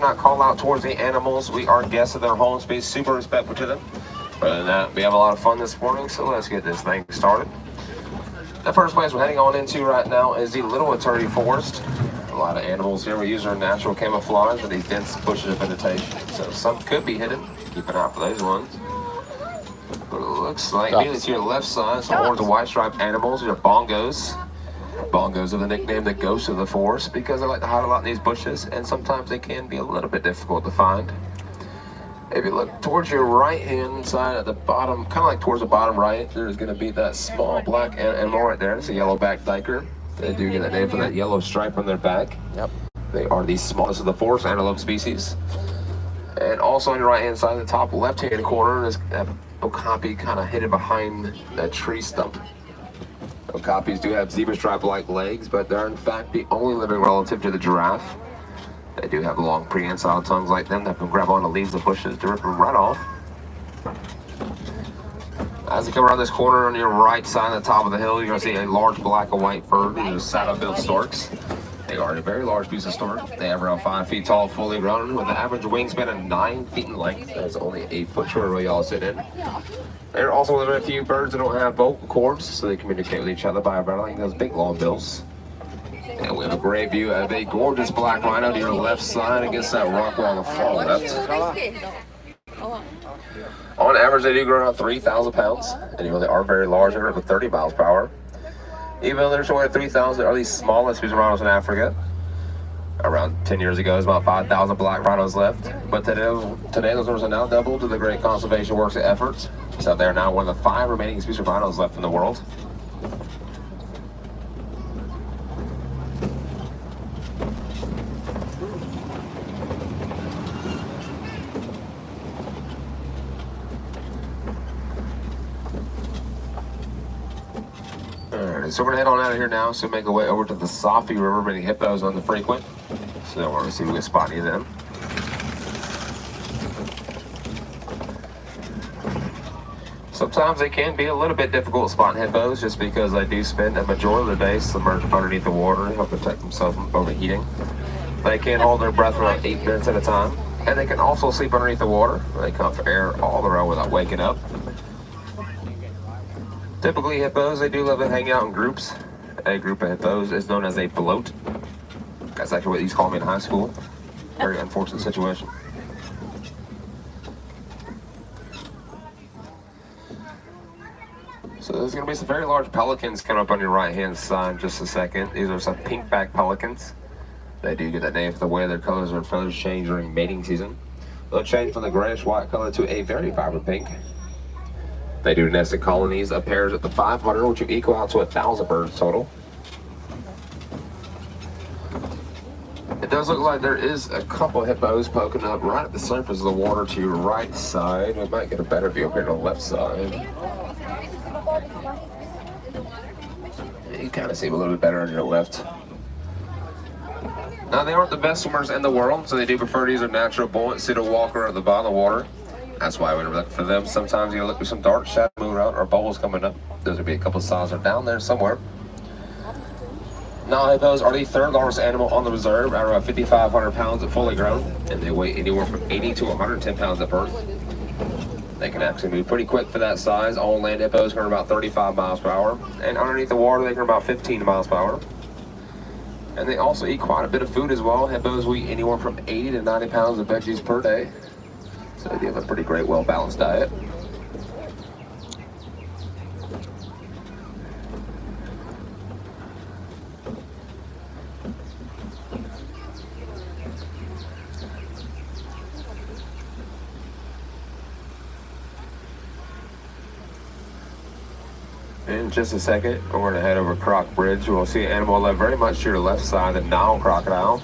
not call out towards the animals. We are guests of their homes. Be super respectful to them. Other than that, we have a lot of fun this morning, so let's get this thing started. The first place we're heading on into right now is the Little Eternity Forest. A lot of animals here. We use our natural camouflage with these dense bushes of vegetation, so some could be hidden. Keep an eye out for those ones. But it looks like immediately to your left side, some more of the white striped animals. These are bongos. Bongos are the nickname the ghosts of the forest because they like to hide a lot in these bushes, and sometimes they can be a little bit difficult to find. If you look towards your right hand side at the bottom, kind of like towards the bottom right, there's going to be that small black animal right there. It's a yellow-backed duiker. They do get that name for that yellow stripe on their back. Yep. They are the smallest of the forest antelope species. And also on your right hand side, the top left-hand corner, is a okapi kind of hidden behind that tree stump. Okapis do have zebra stripe-like legs, but they're in fact the only living relative to the giraffe. They do have long prehensile tongues like them that can grab onto leaves and bushes to rip them right off. As you come around this corner on your right side at the top of the hill, you're going to see a large black and white bird. These are saddle-billed storks. They are a very large piece of stork. They have around 5 feet tall, fully grown, with an average wingspan of 9 feet in length. That's only 8 foot shorter where y'all sit in. There are also a few birds that don't have vocal cords, so they communicate with each other by rattling those big long bills. And we have a great view of a gorgeous black rhino to your left side against that rock wall on the far left. On average, they do grow around 3,000 pounds, and they are very large. They're up to 30 miles per hour. Even though they're showing 3,000, are the smallest species of rhinos in Africa. Around 10 years ago, there's about 5,000 black rhinos left, but today those numbers are now doubled due to the great conservation works and efforts. So they're now one of the 5 remaining species of rhinos left in the world. Alright, so we're gonna head on out of here now, so make our way over to the Safi River. Many hippos on the frequent, so we're gonna see if we can spot any of them. Sometimes they can be a little bit difficult spotting hippos just because they do spend a majority of the day submerged underneath the water to help protect themselves from overheating. They can hold their breath for around 8 minutes at a time, and they can also sleep underneath the water. They come for air all their own without waking up. Typically, hippos, they do love to hang out in groups. A group of hippos is known as a float. That's actually what they used to call me in high school. Very unfortunate situation. So there's going to be some very large pelicans coming up on your right-hand side in just a second. These are some pink-backed pelicans. They do get that name for the way their colors and feathers change during mating season. They'll change from the grayish-white color to a very vibrant pink. They do nest in colonies of pairs up to 500, which will equal out to 1,000 birds total. It does look like there is a couple hippos poking up right at the surface of the water to your right side. We might get a better view up here on the left side. You kind of see them a little bit better on your left. Now, they aren't the best swimmers in the world, so they do prefer to use their natural buoyancy to walk around the bottom of the water. That's why when we're looking for them, sometimes you look for some dark shadow moving around or bubbles coming up. Those would be a couple of sides are down there somewhere. Now, hippos are the 3rd largest animal on the reserve, at around 5,500 pounds at fully grown, and they weigh anywhere from 80 to 110 pounds at birth. They can actually move pretty quick for that size. On land hippos can run about 35 miles per hour, and underneath the water they can run about 15 miles per hour. And they also eat quite a bit of food as well. Hippos will eat anywhere from 80 to 90 pounds of veggies per day. So they do have a pretty great, well-balanced diet. In just a second, we're going to head over Croc Bridge. We'll see an animal left very much to your left side, the Nile crocodile.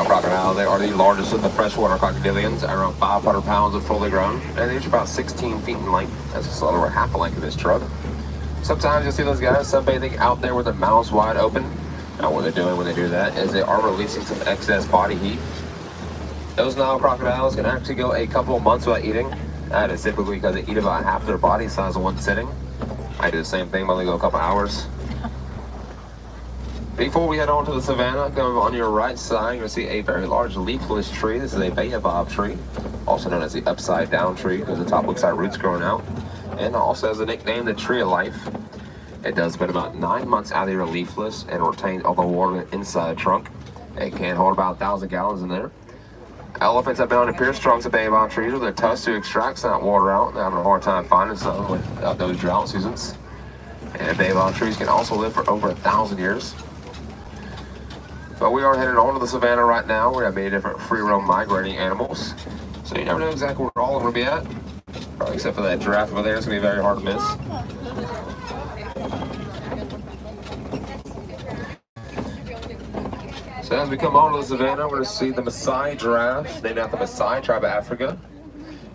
Crocodile, they are the largest of the freshwater crocodilians, at around 500 pounds of fully grown, and they're about 16 feet in length. That's just a little over half the length of this truck. Sometimes you'll see those guys sunbathing out there with their mouths wide open. Now what they're doing when they do that is they are releasing some excess body heat. Those Nile crocodiles can actually go a couple of months without eating. That is typically because they eat about half their body size in one sitting. I do the same thing, but only go a couple hours. Before we head on to the savannah, go on your right side, you're going to see a very large leafless tree. This is a baobab tree, also known as the upside down tree, because the top looks like roots growing out. And also has the nickname, the tree of life. It does spend about 9 months out of your leafless and retains all the water inside the trunk. It can hold about 1,000 gallons in there. Elephants have been on the pierce trunks of baobab trees with their tusks to extract some water out. They're having a hard time finding some without those drought seasons. And baobab trees can also live for over 1,000 years. But we are headed on to the savannah right now. We have many different free-roam migrating animals. So you never know exactly where all of them will be at. Probably except for that giraffe over there, it's going to be very hard to miss. So as we come on to the savannah, we're going to see the Maasai giraffe, named after the Maasai tribe of Africa.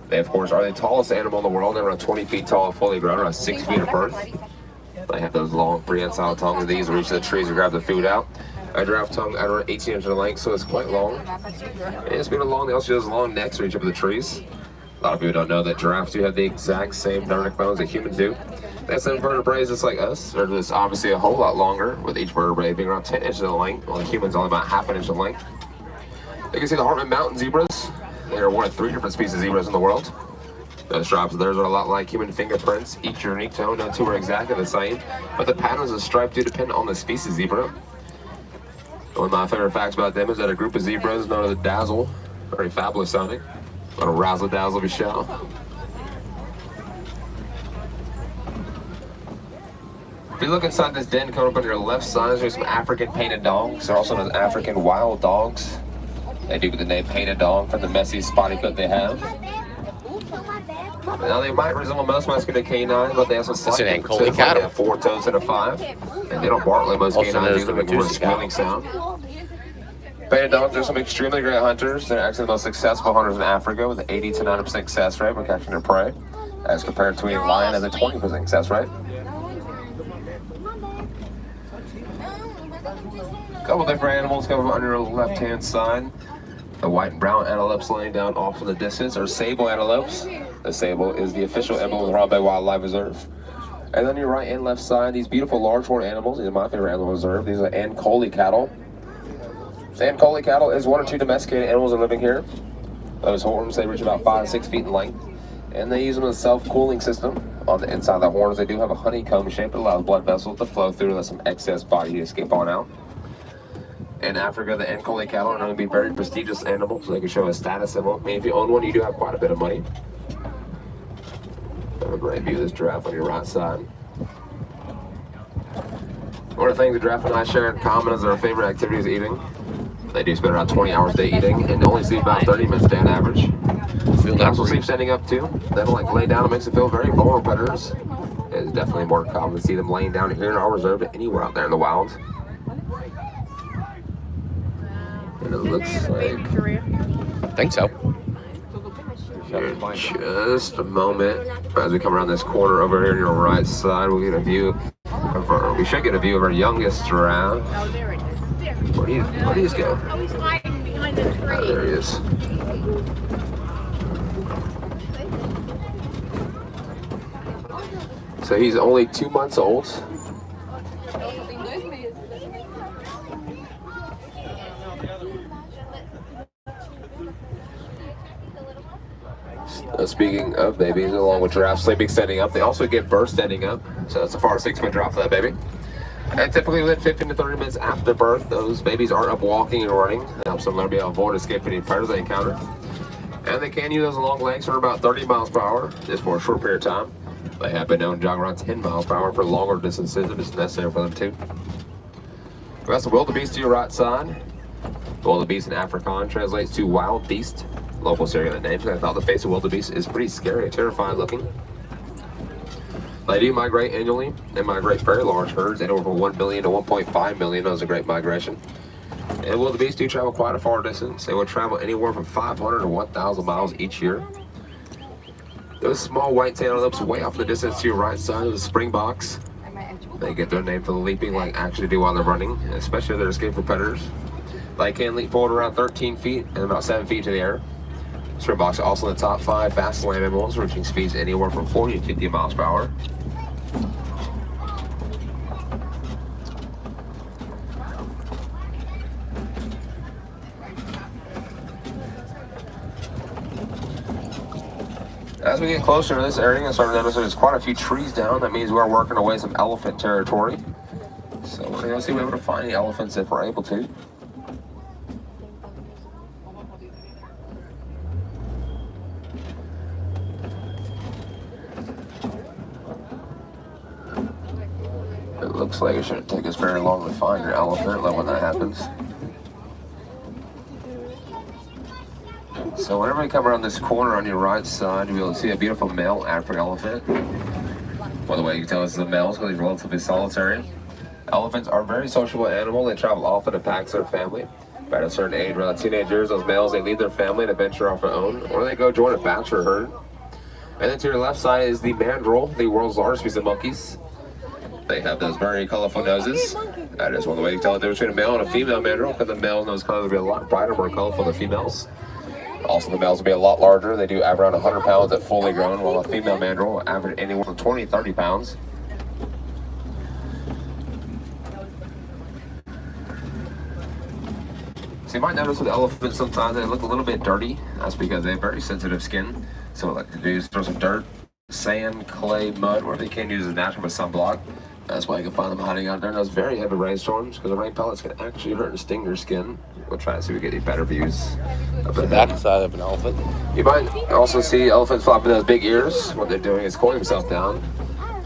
They, of course, are the tallest animal in the world. They're around 20 feet tall, fully grown, around 6 feet of birth. They have those long prehensile tongues. These reach the trees and grab the food out. A giraffe tongue at around 18 inches in length, so it's quite long. And it's being long, they also have long necks to reach up to the trees. A lot of people don't know that giraffes do have the exact same neck bones that humans do. They have some vertebrae just like us. They're just obviously a whole lot longer, with each vertebrae being around 10 inches in length, while the humans only about half an inch in length. You can see the Hartman Mountain zebras. There are one of 3 different species of zebras in the world. Those stripes of theirs are a lot like human fingerprints, each unique tone. No two are exactly the same, but the patterns of stripe do depend on the species zebra. One of my favorite facts about them is that a group of zebras known as the dazzle, very fabulous sounding, a razzle dazzle if you shall. If you look inside this den, coming up on your left side, there's some African painted dogs. They're also known as African wild dogs. They do get the name painted dog from the messy spotty coat they have. Now they might resemble most muscular canines, but they have some slight differences. They have 4 toes and a 5, and they don't bark like most canines either, making a squealing sound. Painted dogs are some extremely great hunters. They're actually the most successful hunters in Africa, with an 80 to 90% success rate when catching their prey, as compared to a lion has a 20% success rate. A couple different animals coming on your left-hand side. The white and brown antelopes laying down off in the distance are sable antelopes. The sable is the official emblem of the Harambe Wildlife Reserve. And on your right and left side, these beautiful large-horned animals. These are my favorite animal reserve. These are Ankole cattle. Ankole cattle is 1 or 2 domesticated animals that are living here. Those horns, they reach about 5 to 6 feet in length. And they use them as a self-cooling system. On the inside of the horns, they do have a honeycomb shape that allows blood vessels to flow through to let some excess body to escape on out. In Africa, the Ankole cattle are known to be very prestigious animals, so they can show a status symbol. I mean, if you own one, you do have quite a bit of money. Have a great view of this giraffe on your right side. One of the things the giraffe and I share in common is their favorite activity is eating. They do spend around 20 hours a day eating, and only sleep about 30 minutes a day on average. They also sleep standing up too. They don't like lay down. It makes them feel very vulnerable predators. It's definitely more common to see them laying down here in our reserve than anywhere out there in the wild. And it looks like... I think so. Just a moment. As we come around this corner over here on your right side, we'll get a view of our, we should get a view of our youngest giraffe. Where do you just go? Oh, he's hiding behind the tree. Oh, there he is. So he's only 2 months old. Speaking of babies, along with giraffes sleeping standing up, they also get birth standing up. So that's a far 6-foot drop for that baby. And typically within 15 to 30 minutes after birth, those babies are up walking and running. It helps them learn to be able to avoid escaping any predators they encounter. And they can use those long legs for about 30 miles per hour, just for a short period of time. They have been known to jog around 10 miles per hour for longer distances if it's necessary for them to. That's the wildebeest to your right side. Wildebeest in Afrikaans translates to wild beast. Local area that name. I thought the face of wildebeest is pretty scary and terrifying looking. They do migrate annually. They migrate very large herds at over 1 million to 1.5 million. That was a great migration. And wildebeest do travel quite a far distance. They will travel anywhere from 500 to 1,000 miles each year. Those small white antelopes way off in the distance to your right side of the springboks. They get their name for the leaping like actually do while they're running, especially if they're escaping from predators. They can leap forward around 13 feet and about 7 feet to the air. Springboks are also in the top 5 fastest land animals, reaching speeds anywhere from 40 to 50 miles per hour. As we get closer to this area, I started to notice there's quite a few trees down. That means we're working away some elephant territory. So we're going to see if we're able to find any elephants if we're able to. It looks like it shouldn't take us very long to find an elephant. Love when that happens. So whenever you come around this corner on your right side, you'll be able to see a beautiful male African elephant. By the way, you can tell this is a male because he's relatively solitary. Elephants are a very sociable animal. They travel often in packs with their family. By a certain age, around teenage years, those males, they leave their family and venture off their own, or they go join a bachelor herd. And then to your left side is the mandrill, the world's largest piece of monkeys. They have those very colorful noses. That is one of the ways you can tell the difference between a male and a female mandrill, because the male nose colors will be a lot brighter, more colorful than females. Also, the males will be a lot larger. They do average around 100 pounds at fully grown, while a female mandrill will average anywhere from 20 to 30 pounds. So you might notice with elephants sometimes they look a little bit dirty. That's because they have very sensitive skin. So what I like to do is throw some dirt, sand, clay, mud, where they can use as natural sunblock. That's why you can find them hiding out there in those very heavy rainstorms, because the rain pellets can actually hurt and sting your skin. We'll try to see if we get any better views of The backside of an elephant. You might also see elephants flopping those big ears. What they're doing is cooling themselves down.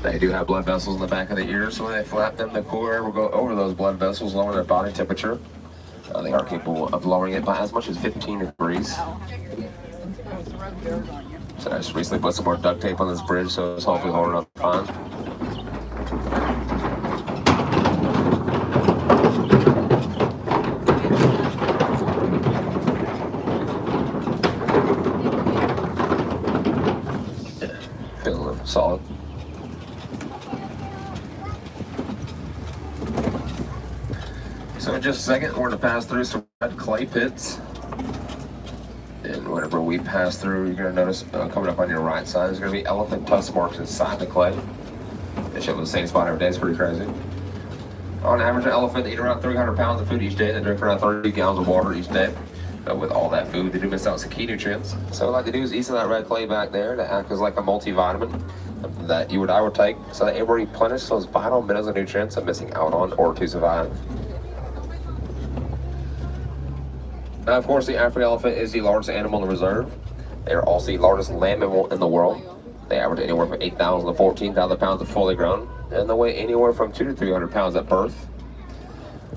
They do have blood vessels in the back of the ears, so when they flap them, the cool air will go over those blood vessels, lower their body temperature. They are capable of lowering it by as much as 15 degrees. So I just recently put some more duct tape on this bridge, so it's hopefully holding up fine. Feeling solid. So in just a second, we're going to pass through some red clay pits. And whenever we pass through, you're going to notice coming up on your right side, there's going to be elephant tusk marks inside the clay. They show up in the same spot every day. It's pretty crazy. On average, an elephant eats around 300 pounds of food each day. They drink around 30 gallons of water each day. With all that food, they do miss out some key nutrients. So what I like to do is eat some of that red clay back there to act as like a multivitamin that you or I would take, so that it will replenish those vital minerals and nutrients I'm missing out on or to survive. Now, of course, the African elephant is the largest animal in the reserve. They are also the largest land mammal in the world. They average anywhere from 8,000 to 14,000 pounds of fully grown, and they weigh anywhere from 200 to 300 pounds at birth.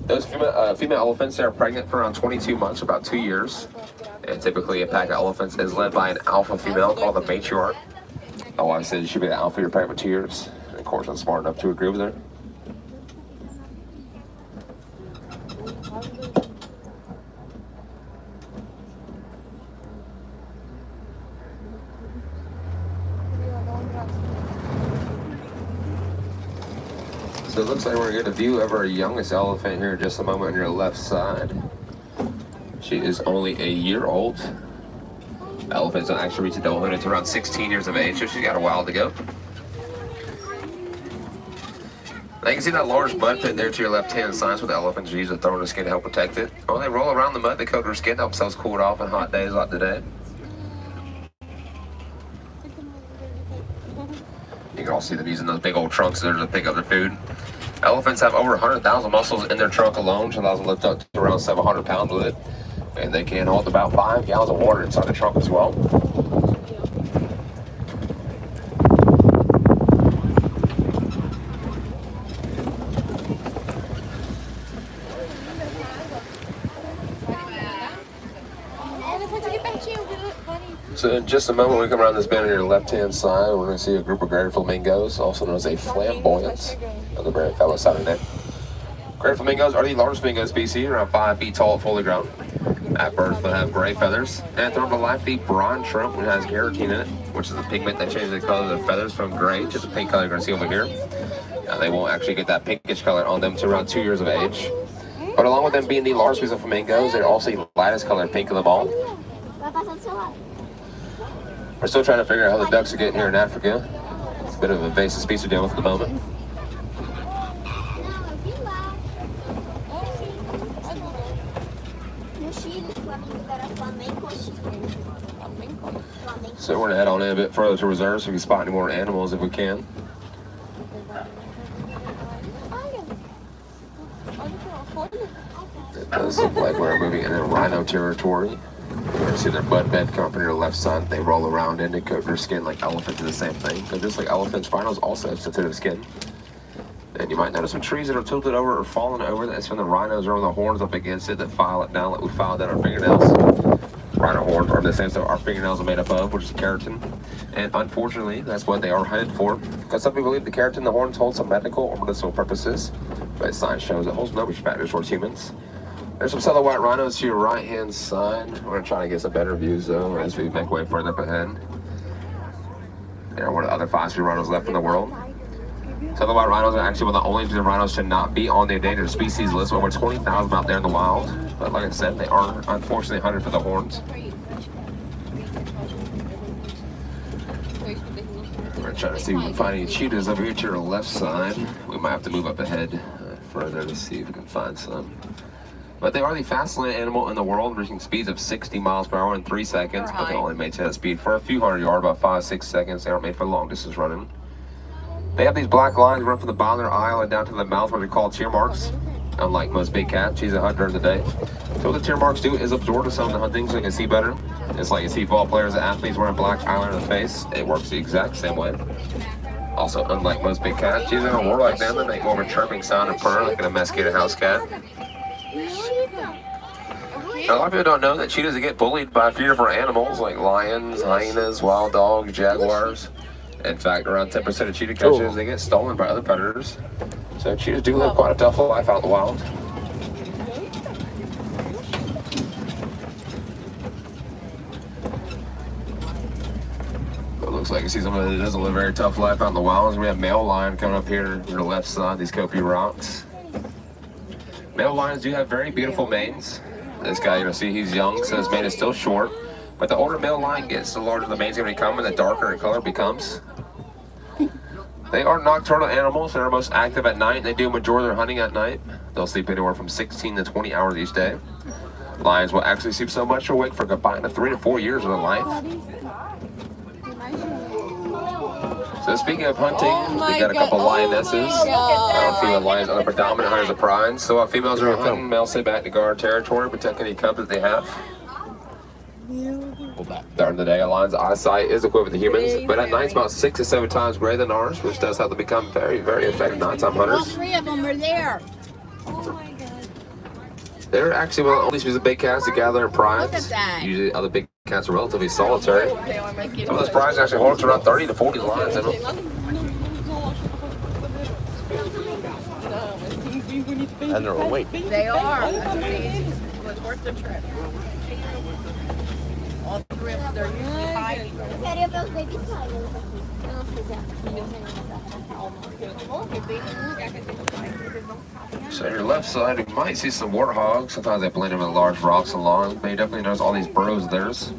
Those female elephants are pregnant for around 22 months, about 2 years. And typically a pack of elephants is led by an alpha female called the matriarch. My wife said you should be the alpha, you're pregnant for 2 years. And of course, I'm smart enough to agree with her. So it looks like we're going to get a view of our youngest elephant here in just a moment on your left side. She is only a year old. Elephants don't actually reach adulthood until around 16 years of age, so she's got a while to go. Now you can see that large mud pit there to your left-hand side. That's what the elephants use to throw in their skin to help protect it. When they roll around the mud, they coat their skin to help themselves cool it off on hot days like today. You can also see them using those big old trunks there to pick up their food. Elephants have over 100,000 muscles in their trunk alone, which allows them to lift up to around 700 pounds with it. And they can hold about 5 gallons of water inside the trunk as well. So in just a moment, when we come around this bend on your left-hand side, we're going to see a group of gray flamingos, also known as a flamboyant, on the very fellow side of the neck. Gray flamingos are the largest flamingo species, around 5 feet tall, fully grown. At birth, they'll have gray feathers. And at the end of life, the bronze shrimp, which has keratin in it, which is a pigment that changes the color of their feathers from gray to the pink color you're going to see over here. Now, they won't actually get that pinkish color on them to around 2 years of age. But along with them being the largest species of flamingos, they're also the lightest color pink of them all. We're still trying to figure out how the ducks are getting here in Africa. It's a bit of an invasive species to deal with at the moment. So we're gonna head on in a bit further to reserve so we can spot any more animals if we can. It does look like we're moving into rhino territory. You see their bud bed come up on your left side. They roll around in to coat their skin like elephants do the same thing. But just like elephants, rhinos also have sensitive skin. And you might notice some trees that are tilted over or fallen over. That's when the rhinos are on the horns up against it that file it down like we file down our fingernails. Rhino horns are the same stuff our fingernails are made up of, which is keratin. And unfortunately, that's what they are hunted for. Because some people believe the keratin in the horns holds some medical or medicinal purposes. But science shows it holds no risk factors towards humans. There's some southern white rhinos to your right-hand side. We're going to try to get some better views, though, as we make way further up ahead. They're one of the other 5 species rhinos left in the world. Southern white rhinos are actually one of the only rhinos to not be on the endangered species list. Over 20,000 out there in the wild. But like I said, they are unfortunately hunted for the horns. We're trying to see if we can find any cheetahs over here to your left side. We might have to move up ahead further to see if we can find some. But they are the fastest land animal in the world, reaching speeds of 60 miles per hour in 3 seconds. But they only made to that speed for a few hundred yards, about 5-6 seconds. They aren't made for long distance running. They have these black lines run from the bottom of their eye and down to the mouth, where they're called tear marks. Unlike most big cats, she's a hunter during the day. So what the tear marks do is absorb to some of the hunting so they can see better. It's like you see ball players and athletes wearing black eyeliner in the face. It works the exact same way. Also, unlike most big cats, she's in a roar like them. They make more of a chirping sound and purr like a domesticated house cat. Now, a lot of people don't know that cheetahs get bullied by a few different animals like lions, hyenas, wild dogs, jaguars. In fact, around 10% of cheetah catches, they get stolen by other predators. So cheetahs do live quite a tough life out in the wild. It looks like you see somebody that doesn't live a very tough life out in the wild. We have male lion coming up here to the left side, these Kopi rocks. Male lions do have very beautiful manes. This guy, you'll see he's young, so his mane is still short. But the older male lion gets, the larger the mane's going to become, and the darker in color becomes. They are nocturnal animals. They're most active at night. They do a majority of their hunting at night. They'll sleep anywhere from 16 to 20 hours each day. Lions will actually sleep so much they're awake for a combined 3 to 4 years of their life. So speaking of hunting, we got a couple lionesses. Female lions are the predominant hunters of pride. So while females are hunting, males stay back to guard territory, protect any cubs that they have. During the day, a lion's eyesight is equivalent to humans, but at night it's about 6 to 7 times greater than ours, which does help them become very, very effective nighttime hunters. All 3 of them are there. They're actually one of the only species of big cats that gather in prides. Look at that. Usually other big cats are relatively solitary. Some of those prides actually hold up to around 30 to 40 lions in them. And they're awake. They are. It was worth the trip. All 3 of them, they're usually hiding. So on your left side, you might see some warthogs. Sometimes they blend in with large rocks and lawns, but you definitely notice all these burrows of theirs.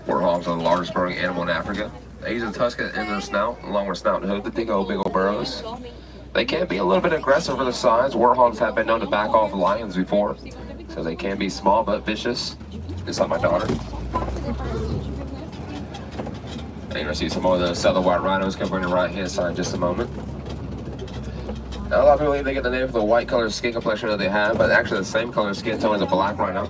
Warthogs are the largest burrowing animal in Africa. They use a tusk in their snout, along with snout and hood, to dig big old burrows. They can be a little bit aggressive for their size. Warthogs have been known to back off lions before, so they can be small but vicious, just like my daughter. And you're going to see some more of the southern white rhinos come from your right-hand side in just a moment. Now, a lot of people believe they get the name for the white color skin complexion that they have, but actually the same color skin tone as a black rhino.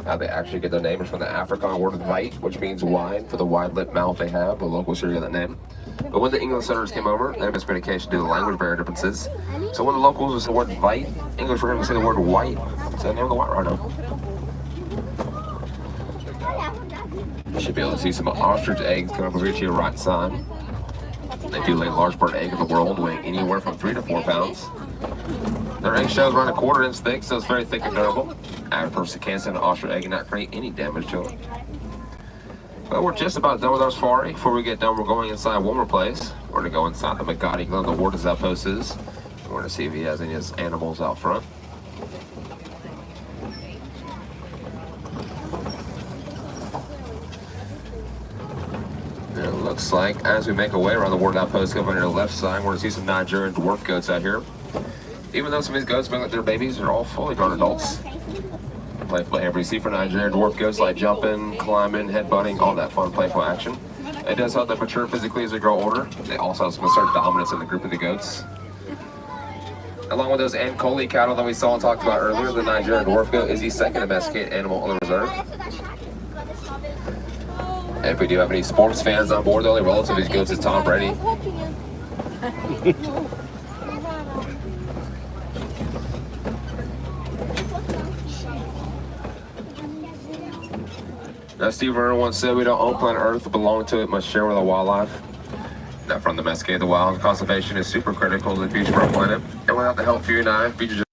How they actually get their name is from the Afrikaans word "weit," which means wide, for the wide lip mouth they have. The locals sure get that name. But when the English settlers came over, they had miscommunication due to language barrier differences. So when the locals would say the word "weit," English were going to say the word "white." So the name of the white rhino. You should be able to see some ostrich eggs coming over here to your right side. They do lay the largest bird egg in the world, weighing anywhere from 3 to 4 pounds. Their egg shell is around 1/4 inch thick, so it's very thick and durable. Average person can send an ostrich egg and not create any damage to it. Well, we're just about done with our safari. Before we get done, we're going inside one more place. We're going to go inside the Magadi Glen, the warden's outpost is. We're going to see if he has any of his animals out front. And it looks like as we make our way around the ward outpost over on your left side, we're going to see some Nigerian dwarf goats out here. Even though some of these goats look like they're babies, they're all fully grown adults. Playful behavior you see for Nigerian dwarf goats, like jumping, climbing, headbutting, all that fun playful action. It does help them mature physically as they grow older. They also have some certain dominance in the group of the goats. Along with those Ankoli cattle that we saw and talked about earlier, the Nigerian dwarf goat is the second domesticated animal on the reserve. And if we do have any sports fans on board, the only relative of these goats is Tom Brady. Now, Steve Irwin once said, "We don't own planet Earth, belong to it, must share with our wildlife." Now, from domesticated the wild, conservation is super critical to the future of our planet. And without the help of you and I, future